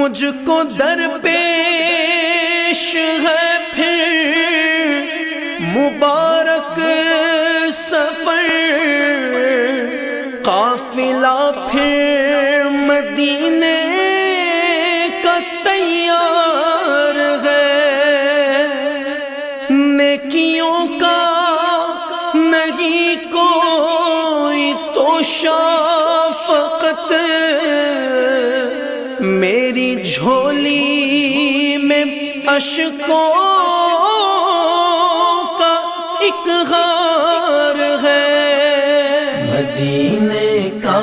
مجھ کو درپیش ہے پھر مبارک سفر، قافلہ پھر مدینے کا تیار ہے، نیکیوں کا نہیں کوئی توشہ فقط میری جھولی میں اشکوں کا ایک غار ہے۔ مدینے کا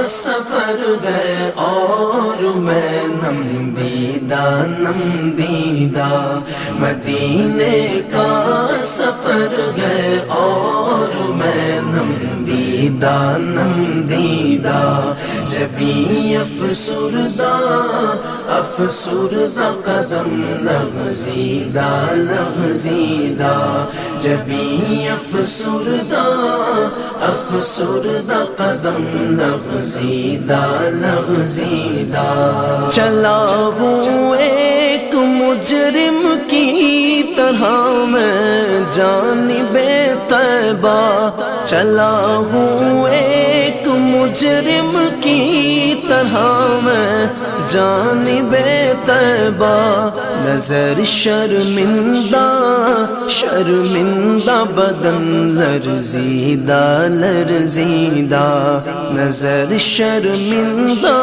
سفر ہے اور میں نم دیدہ، مدینے کا سفر ہے اور میں نم دیدہ، جبھی افسردہ قدم لغزیدہ، جبھی افسردہ قدم لغزیدہ، چلا ہوں ایک مجرم کی طرح میں جانب طیبہ، چلا ہوں ایک مجرم کی طرح میں جانب طیبہ، نظر شرمندہ بدن لرزیدہ، نظر شرمندہ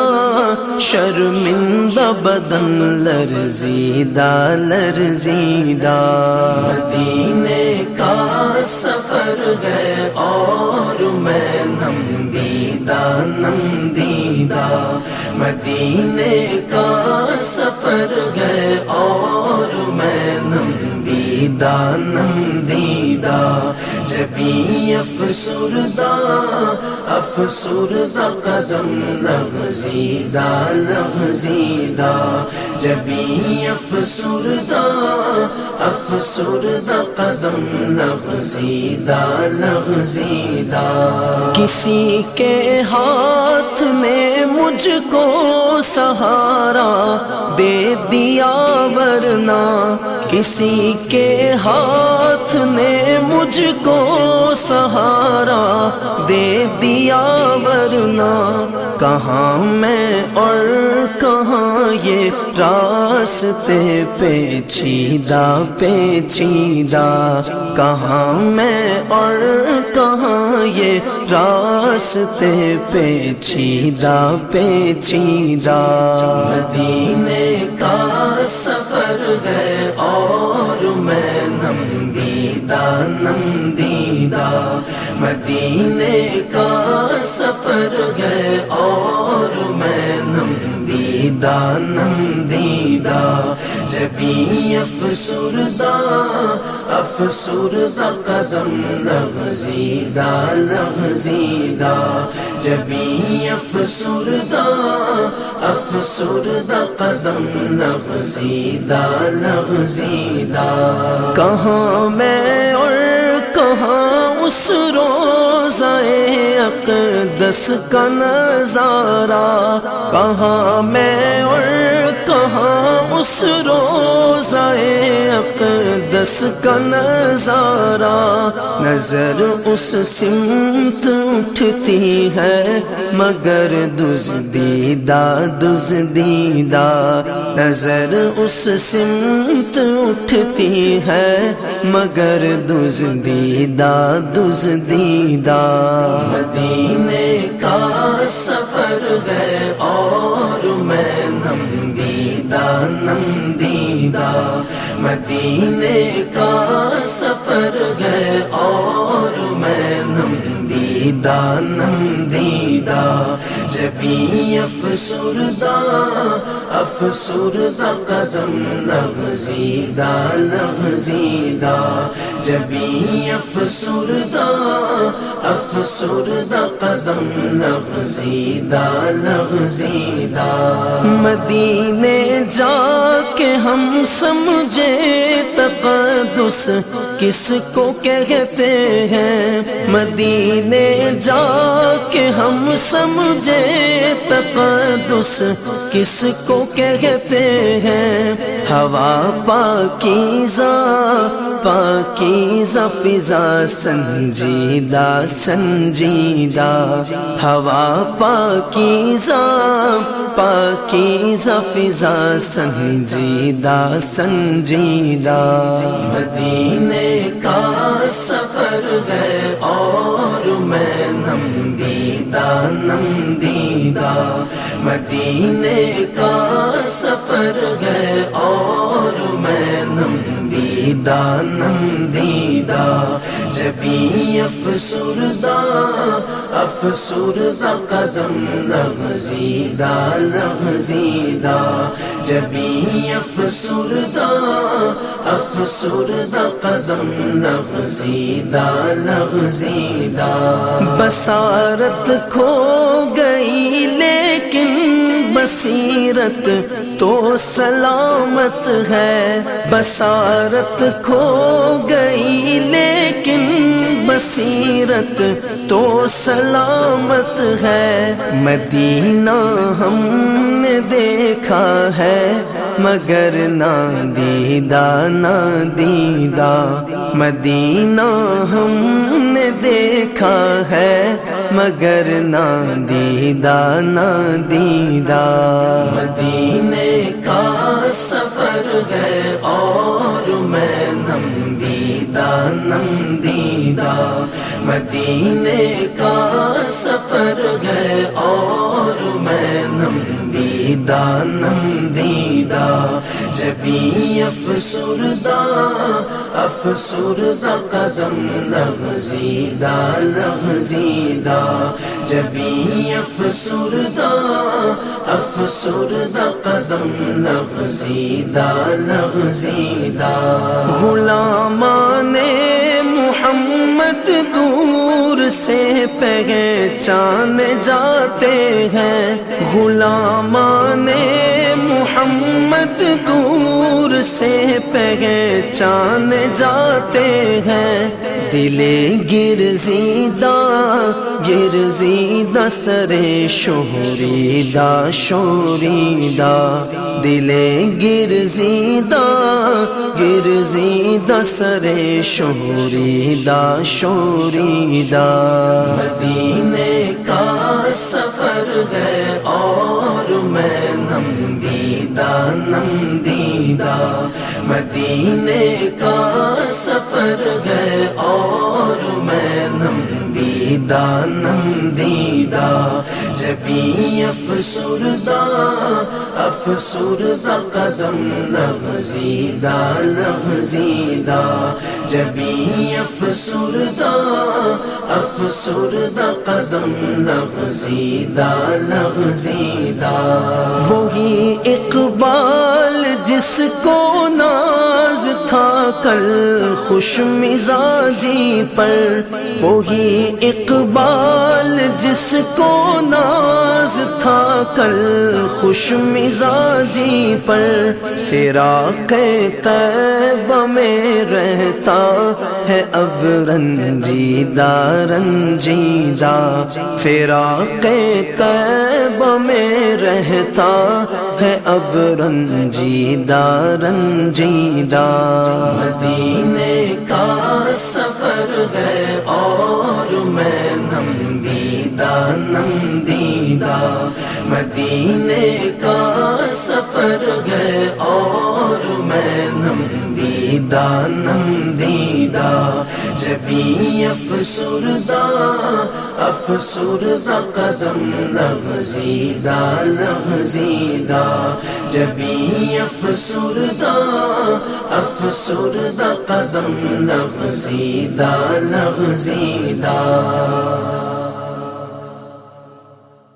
بدن لرزیدہ، مدینے کا سفر ہے اور میں نم دیدہ، مدینے کا سفر ہے اور میں نم دیدہ، جبھی افسردہ قدم لغزیدہ، جبھی افسردہ قدم لغزیدہ، کسی کے ہاتھ نے مجھ کو سہارا دے دیا ورنہ، کسی کے ہاتھ نے مجھ کو سہارا دے دیا ورنہ، کہاں میں اور کہاں یہ راستے پیچیدہ، کہاں میں اور کہاں یہ راستے پیچیدہ، مدینے کا سفر ہے اور میں نم دیدہ، مدینے کا سفر ہے اور میں نم دیدہ، جبھی افسردہ قدم لغزیدہ، جبھی افسردہ قدم لغزیدہ، کہاں میں اور کہاں اس روضہ اقدس کا نظارہ، کہاں میں اور کہاں اس روضہ اقدس کا نظارہ، نظر اس سمت اٹھتی ہے مگر دزدیدہ، نظر اس سمت اٹھتی ہے مگر دزدیدہ، مدینے کا سفر ہے اور میں نم دیدہ، مدینے کا سفر ہے اور میں نم دیدہ، جبھی افسردہ قدم لغزیدہ، جبھی افسردہ قدم لغزیدہ، مدینے جا کے ہم سمجھے تقدم تقدس کس کو کہتے ہیں، مدینے جا کے ہم سمجھے تقدس کس کو کہتے ہیں۔ ہوا پاکیزہ پاکیزہ فضا سنجیدہ سنجیدہ، ہوا پاکیزہ پاکیزہ فضا سنجیدہ سنجیدہ۔ مدینے کا سفر ہے اور میں نم دیدہ نم دیدہ، مدینے کا سفر ہے اور میں نم دیدہ نم دیدہ، جبھی افسردہ افسردہ قدم لغزیدہ لغزیدہ، جبھی افسردہ افسردہ قدم لغزیدہ لغزیدہ۔ بصارت کھو گئی لیکن بصیرت تو سلامت ہے، بصارت کھو گئی لیکن بصیرت تو سلامت ہے۔ مدینہ ہم نے دیکھا ہے مگر نہ دیدہ نہ دیدہ، مدینہ ہم نے دیکھا ہے مگر نہ دیدہ نہ دیدہ۔ مدینے کا سفر ہے اور میں نم دیدہ نم دیدہ، مدینے کا سفر ہے اور میں نم دیدہ نم دیدہ، جبھی افسردہ افسردہ قدم لغزیدہ لغزیدہ، جبھی افسردہ افسردہ قدم لغزیدہ لغزیدہ۔ غلامان محمد دور سے پہچان جاتے ہیں، غلامان محمد دور سے پہچان جاتے ہیں، دل گرزیدہ گرزیدہ سرے شوریدہ شوریدہ، دل گرزیدہ گرزیدہ سرے شوریدہ شوریدہ۔ مدینے کا سفر ہے اور میں نم دیدہ نم دیدہ، مدینے کا سفر ہے اور میں نم دیدہ نم دیدہ، جبھی افسردہ افسردہ قدم لغزیدہ لغزیدہ، جبھی افسردہ افسردہ قدم لغزیدہ لغزیدہ۔ وہی اقبال جس کو ناز تھا کل خوش مزاجی پر، وہی اقبال جس کو ناز تھا کل خوش مزاجی پر، فراق طیبہ میں رہتا ہے اب رنجیدہ رنجیدہ، فراق طیبہ میں رہتا ہے اب رنجیدہ رنجیدہ۔ مدینے کا سفر ہے اور میں نم دیدہ نم دیدہ، مدینے کا سفر ہے اور میں نم دیدہ نم دیدہ، جبھی افسردہ افسردہ قدم لغزیدہ لغزیدہ، جبھی افسردہ افسردہ قدم لغزیدہ لغزیدہ۔